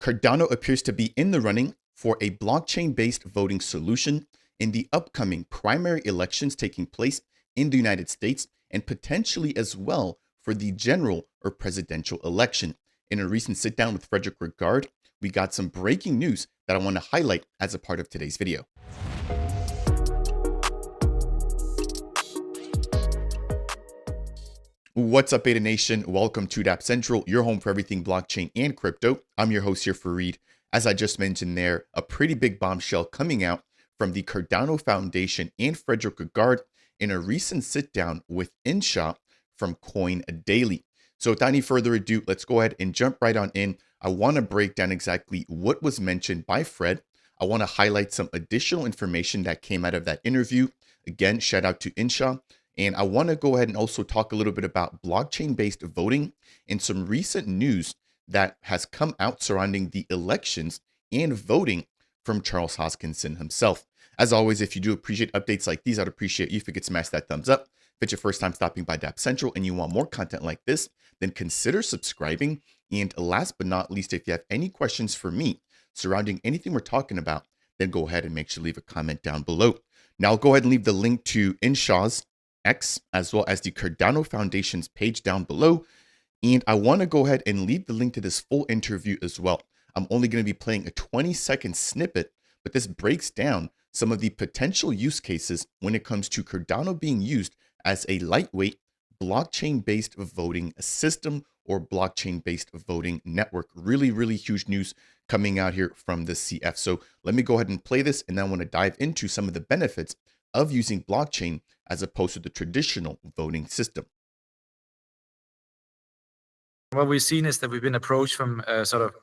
Cardano appears to be in the running for a blockchain-based voting solution in the upcoming primary elections taking place in the United States and potentially as well for the general or presidential election. In a recent sit down with Frederick Regard, we got some breaking news that I want to highlight as a part of today's video. What's up, Beta Nation? Welcome to Dapp Central, your home for everything blockchain and crypto. I'm your host here for Reed. As I just mentioned there, a pretty big bombshell coming out from the Cardano Foundation and Frederick Regard in a recent sit down with Insha from Coin Daily. So without any further ado, let's go ahead and jump right on in. I want to break down exactly what was mentioned by Fred. I want to highlight some additional information that came out of that interview. Again, shout out to Insha. And I want to go ahead and also talk a little bit about blockchain-based voting and some recent news that has come out surrounding the elections and voting from Charles Hoskinson himself. As always, if you do appreciate updates like these, I'd appreciate you if you could smash that thumbs up. If it's your first time stopping by Dapp Central and you want more content like this, then consider subscribing. And last but not least, if you have any questions for me surrounding anything we're talking about, then go ahead and make sure to leave a comment down below. Now I'll go ahead and leave the link to Insha's X as well as the Cardano Foundation's page down below. And I want to go ahead and leave the link to this full interview as well. I'm only going to be playing a 20-second snippet, but this breaks down some of the potential use cases when it comes to Cardano being used as a lightweight blockchain-based voting system or blockchain-based voting network. Really, really huge news coming out here from the CF. So let me go ahead and play this, and then I want to dive into some of the benefits of using blockchain as opposed to the traditional voting system. What we've seen is that we've been approached from sort of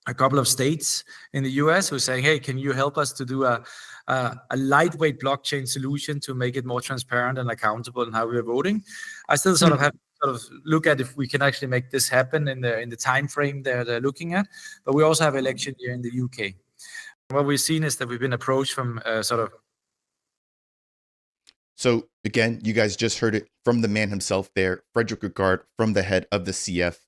a couple of states in the US who are saying, hey, can you help us to do a lightweight blockchain solution to make it more transparent and accountable in how we're voting? I still sort of have to look at if we can actually make this happen in the time frame they're looking at. But we also have election here in the UK. What we've seen is that we've been approached from So again, you guys just heard it from the man himself there, Frederick Regard, from the head of the CF,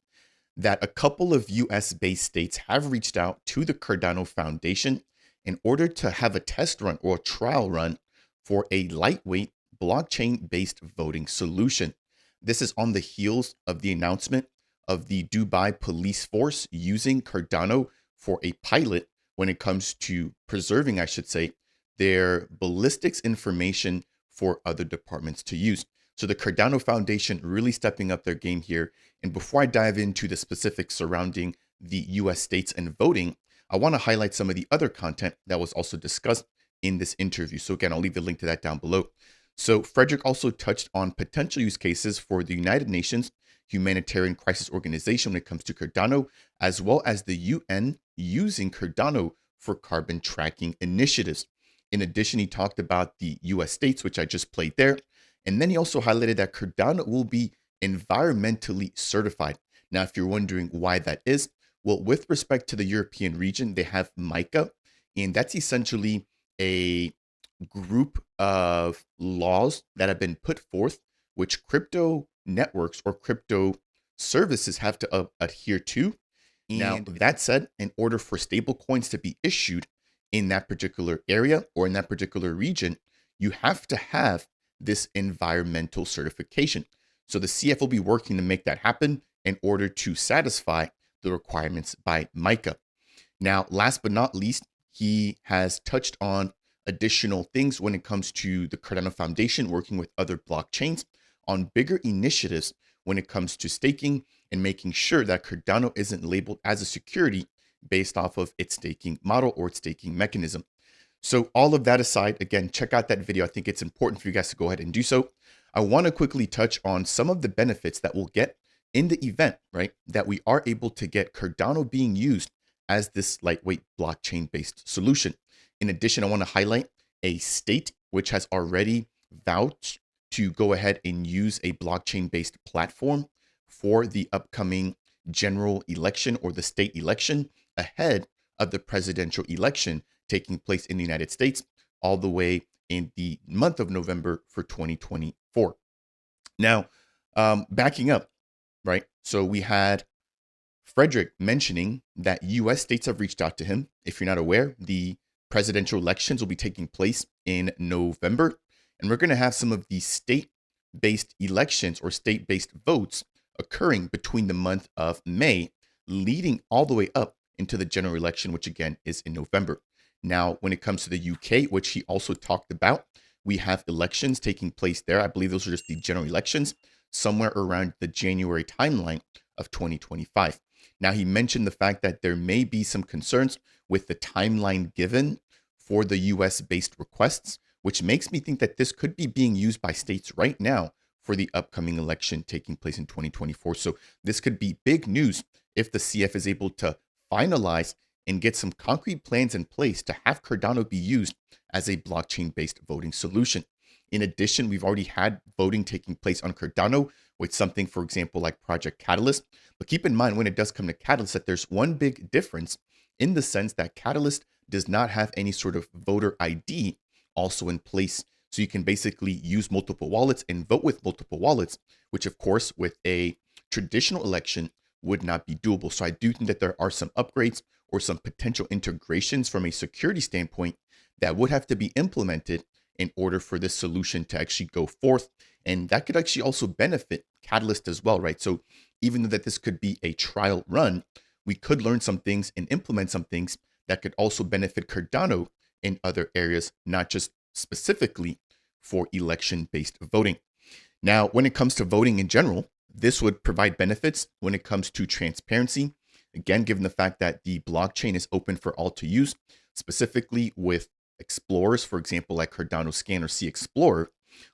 that a couple of US-based states have reached out to the Cardano Foundation in order to have a test run or a trial run for a lightweight blockchain-based voting solution. This is on the heels of the announcement of the Dubai police force using Cardano for a pilot when it comes to preserving, I should say, their ballistics information for other departments to use. So the Cardano Foundation really stepping up their game here. And before I dive into the specifics surrounding the US states and voting, I want to highlight some of the other content that was also discussed in this interview. So again, I'll leave the link to that down below. So Frederick also touched on potential use cases for the United Nations Humanitarian Crisis Organization when it comes to Cardano, as well as the UN using Cardano for carbon tracking initiatives. In addition, he talked about the US states, which I just played there. And then he also highlighted that Cardano will be environmentally certified. Now, if you're wondering why that is, well, with respect to the European region, they have MiCA, and that's essentially a group of laws that have been put forth, which crypto networks or crypto services have to adhere to. Now, that said, in order for stable coins to be issued in that particular area or in that particular region, you have to have this environmental certification. So the CF will be working to make that happen in order to satisfy the requirements by MiCA. Now, last but not least, he has touched on additional things when it comes to the Cardano Foundation working with other blockchains on bigger initiatives when it comes to staking and making sure that Cardano isn't labeled as a security based off of its staking model or its staking mechanism. So all of that aside, again, check out that video. I think it's important for you guys to go ahead and do so. I want to quickly touch on some of the benefits that we'll get in the event, right, that we are able to get Cardano being used as this lightweight blockchain-based solution. In addition, I want to highlight a state which has already vouched to go ahead and use a blockchain-based platform for the upcoming general election or the state election ahead of the presidential election taking place in the United States all the way in the month of November for 2024. Now, backing up, right? So we had Frederick mentioning that US states have reached out to him. If you're not aware, the presidential elections will be taking place in November, and we're going to have some of the state based elections or state based votes occurring between the month of May, leading all the way up into the general election, which again is in November. Now, when it comes to the UK, which he also talked about, we have elections taking place there. I believe those are just the general elections, somewhere around the January timeline of 2025. Now, he mentioned the fact that there may be some concerns with the timeline given for the US based requests, which makes me think that this could be being used by states right now for the upcoming election taking place in 2024. So, this could be big news if the CF is able to finalize and get some concrete plans in place to have Cardano be used as a blockchain based voting solution. In addition, we've already had voting taking place on Cardano with something, for example, like Project Catalyst. But keep in mind when it does come to Catalyst that there's one big difference in the sense that Catalyst does not have any sort of voter ID also in place. So you can basically use multiple wallets and vote with multiple wallets, which of course with a traditional election would not be doable. So I do think that there are some upgrades or some potential integrations from a security standpoint that would have to be implemented in order for this solution to actually go forth. And that could actually also benefit Catalyst as well, right? So even though that this could be a trial run, we could learn some things and implement some things that could also benefit Cardano in other areas, not just specifically for election-based voting. Now, when it comes to voting in general, this would provide benefits when it comes to transparency. Again, given the fact that the blockchain is open for all to use, specifically with explorers, for example, like Cardano Scan or C Explorer,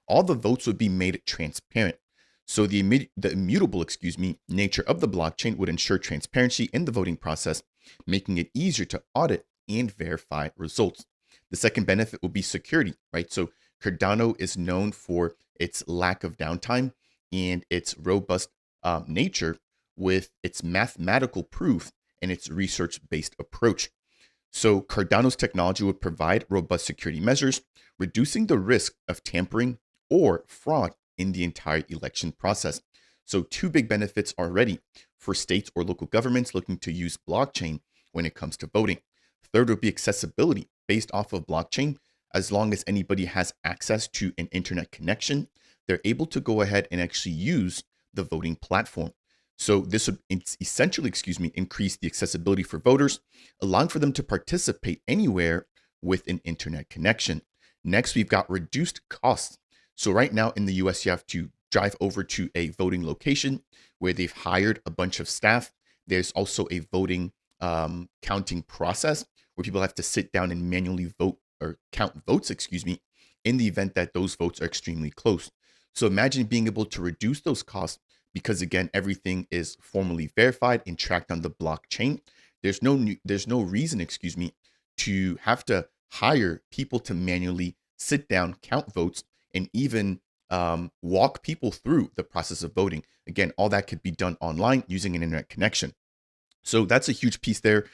all the votes would be made transparent. So the immutable, nature of the blockchain would ensure transparency in the voting process, making it easier to audit and verify results. The second benefit would be security, right? So Cardano is known for its lack of downtime and its robust nature with its mathematical proof and its research-based approach. So Cardano's technology would provide robust security measures, reducing the risk of tampering or fraud in the entire election process. So two big benefits already for states or local governments looking to use blockchain when it comes to voting. Third would be accessibility based off of blockchain. As long as anybody has access to an internet connection, they're able to go ahead and actually use the voting platform. So this would essentially, increase the accessibility for voters, allowing for them to participate anywhere with an internet connection. Next, we've got reduced costs. So right now in the US, you have to drive over to a voting location where they've hired a bunch of staff. There's also a voting counting process where people have to sit down and manually vote or count votes, in the event that those votes are extremely close. So imagine being able to reduce those costs because again, everything is formally verified and tracked on the blockchain. There's no reason, to have to hire people to manually sit down, count votes, and even walk people through the process of voting. Again, all that could be done online using an internet connection. So that's a huge piece there.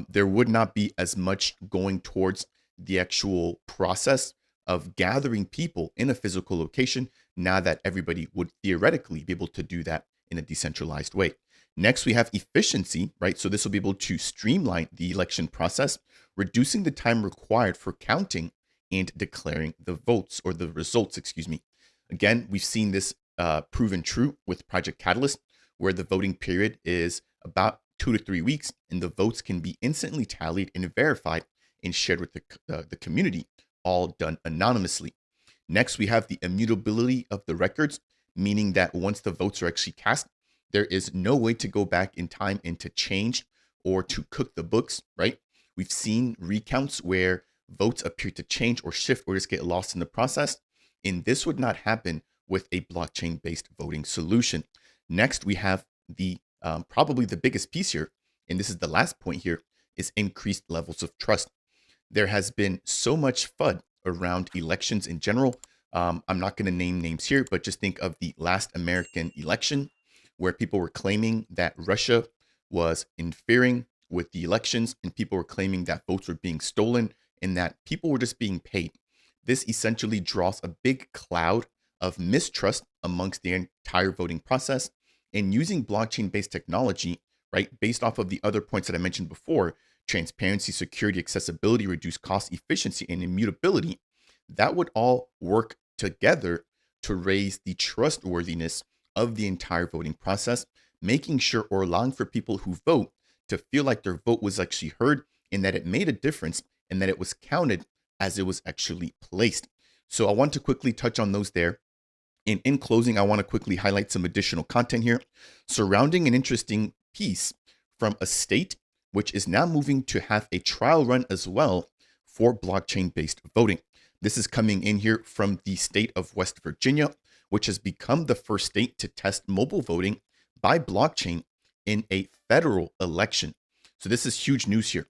There would not be as much going towards the actual process of gathering people in a physical location now that everybody would theoretically be able to do that in a decentralized way. Next, we have efficiency, right? So this will be able to streamline the election process, reducing the time required for counting and declaring the votes or the results, Again, we've seen this proven true with Project Catalyst, where the voting period is about 2 to 3 weeks, and the votes can be instantly tallied and verified and shared with the community, all done anonymously. Next, we have the immutability of the records, meaning that once the votes are actually cast, there is no way to go back in time and to change or to cook the books, right? We've seen recounts where votes appear to change or shift or just get lost in the process, and this would not happen with a blockchain-based voting solution. Next, we have the probably the biggest piece here, and this is the last point here, is increased levels of trust. There has been so much FUD around elections in general. I'm not going to name names here, but just think of the last American election where people were claiming that Russia was interfering with the elections and people were claiming that votes were being stolen and that people were just being paid. This essentially draws a big cloud of mistrust amongst the entire voting process. And using blockchain-based technology right? Based off of the other points that I mentioned before, transparency, security, accessibility, reduced cost, efficiency, and immutability, that would all work together to raise the trustworthiness of the entire voting process, making sure or allowing for people who vote to feel like their vote was actually heard and that it made a difference and that it was counted as it was actually placed. So I want to quickly touch on those there. And in closing, I want to quickly highlight some additional content here surrounding an interesting piece from a state which is now moving to have a trial run as well for blockchain based voting. This is coming in here from the state of West Virginia, which has become the first state to test mobile voting by blockchain in a federal election. So this is huge news here.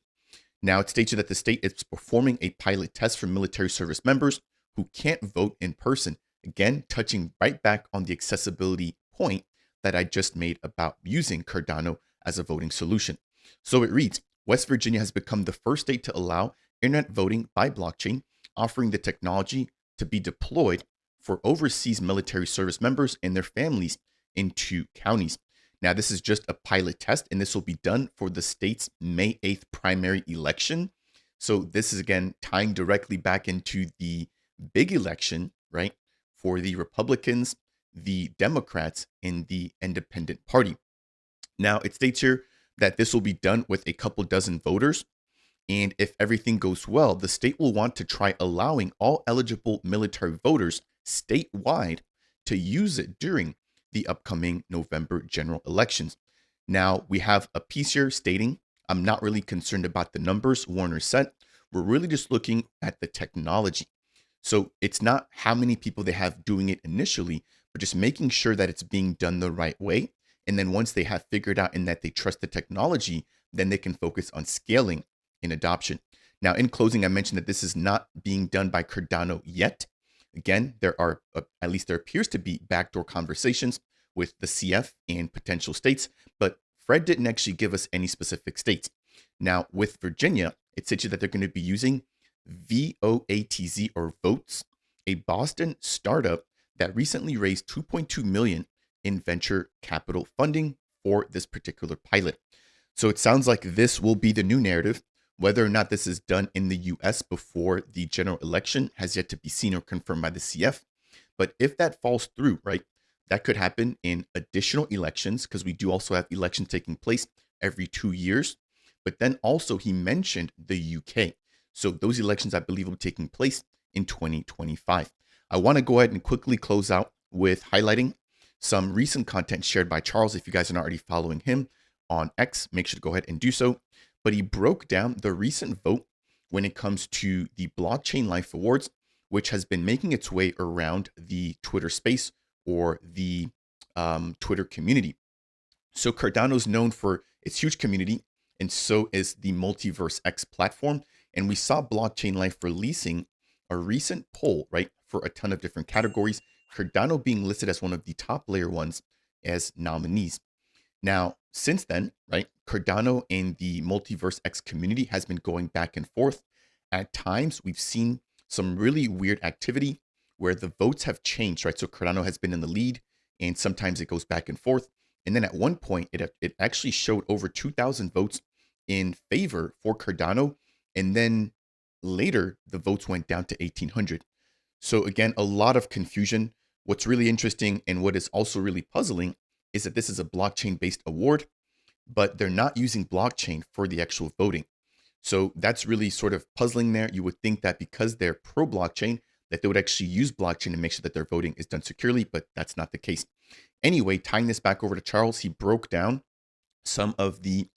Now, it states that the state is performing a pilot test for military service members who can't vote in person. Again, touching right back on the accessibility point that I just made about using Cardano as a voting solution. So it reads, West Virginia has become the first state to allow internet voting by blockchain, offering the technology to be deployed for overseas military service members and their families in 2 counties. Now, this is just a pilot test, and this will be done for the state's May 8th primary election. So this is, again, tying directly back into the big election, right, for the Republicans, the Democrats, and the Independent Party. Now, it states here that this will be done with a couple dozen voters. And if everything goes well, the state will want to try allowing all eligible military voters statewide to use it during the upcoming November general elections. Now, we have a piece here stating, I'm not really concerned about the numbers Warner said. We're really just looking at the technology. So it's not how many people they have doing it initially, but just making sure that it's being done the right way. And then once they have figured out and that they trust the technology, then they can focus on scaling in adoption. Now, in closing, I mentioned that this is not being done by Cardano yet. Again, there are, at least there appears to be backdoor conversations with the CF and potential states, but Fred didn't actually give us any specific states. Now, with Virginia, it says that they're going to be using VOATZ or Votes, a Boston startup that recently raised 2.2 million in venture capital funding for this particular pilot. So it sounds like this will be the new narrative. Whether or not this is done in the US before the general election has yet to be seen or confirmed by the CF. But if that falls through, right, that could happen in additional elections because we do also have elections taking place every 2 years. But then also he mentioned the UK. So those elections, I believe, will be taking place in 2025. I want to go ahead and quickly close out with highlighting some recent content shared by Charles. If you guys are not already following him on X, make sure to go ahead and do so. But he broke down the recent vote when it comes to the Blockchain Life Awards, which has been making its way around the Twitter space or the Twitter community. So Cardano is known for its huge community, and so is the Multiverse X platform. And we saw Blockchain Life releasing a recent poll, right, for a ton of different categories, Cardano being listed as one of the top layer ones as nominees. Now, since then, right, Cardano and the Multiverse X community has been going back and forth. At times, we've seen some really weird activity where the votes have changed, right? So Cardano has been in the lead, and sometimes it goes back and forth. And then at one point, it actually showed over 2,000 votes in favor for Cardano. And then later, the votes went down to 1,800. So again, a lot of confusion. What's really interesting and what is also really puzzling is that this is a blockchain-based award, but they're not using blockchain for the actual voting. So that's really sort of puzzling there. You would think that because they're pro-blockchain, that they would actually use blockchain to make sure that their voting is done securely, but that's not the case. Anyway, tying this back over to Charles, he broke down some of the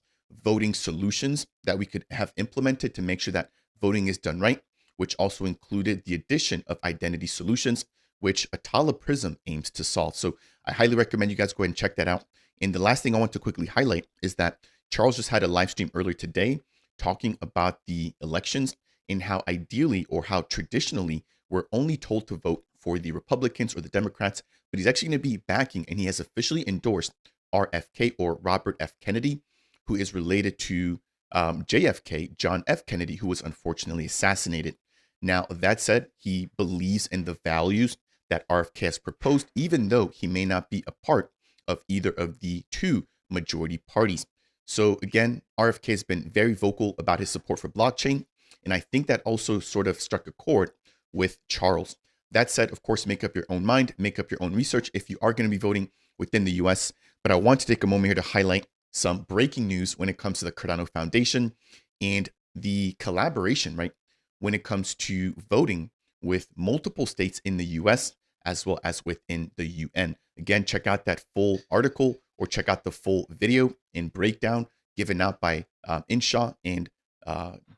voting solutions that we could have implemented to make sure that voting is done right, which also included the addition of identity solutions, which Atala Prism aims to solve. So I highly recommend you guys go ahead and check that out. And the last thing I want to quickly highlight is that Charles just had a live stream earlier today talking about the elections and how ideally or how traditionally we're only told to vote for the Republicans or the Democrats, but he's actually going to be backing and he has officially endorsed RFK or Robert F. Kennedy, who is related to JFK, John F. Kennedy, who was unfortunately assassinated. Now, that said, he believes in the values that RFK has proposed, even though he may not be a part of either of the two majority parties. So again, RFK has been very vocal about his support for blockchain. And I think that also sort of struck a chord with Charles. That said, of course, make up your own mind, make up your own research if you are going to be voting within the US. But I want to take a moment here to highlight some breaking news when it comes to the Cardano Foundation and the collaboration, right? When it comes to voting with multiple states in the US as well as within the UN. Again, check out that full article or check out the full video and breakdown given out by Insha and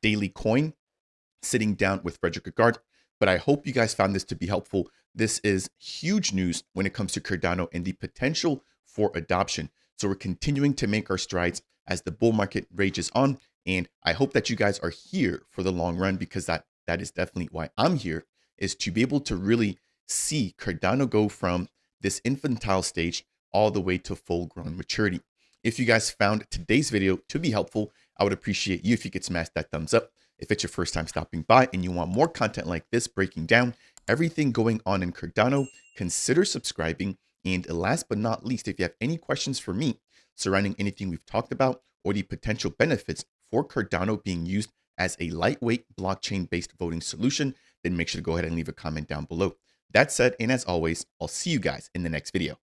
Daily Coin, sitting down with Frederick Agard. But I hope you guys found this to be helpful. This is huge news when it comes to Cardano and the potential for adoption. So we're continuing to make our strides as the bull market rages on. And I hope that you guys are here for the long run, because that is definitely why I'm here, is to be able to really see Cardano go from this infantile stage all the way to full grown maturity. If you guys found today's video to be helpful, I would appreciate you if you could smash that thumbs up. If it's your first time stopping by and you want more content like this, breaking down everything going on in Cardano, consider subscribing. And last but not least, if you have any questions for me surrounding anything we've talked about or the potential benefits for Cardano being used as a lightweight blockchain-based voting solution, then make sure to go ahead and leave a comment down below. That said, and as always, I'll see you guys in the next video.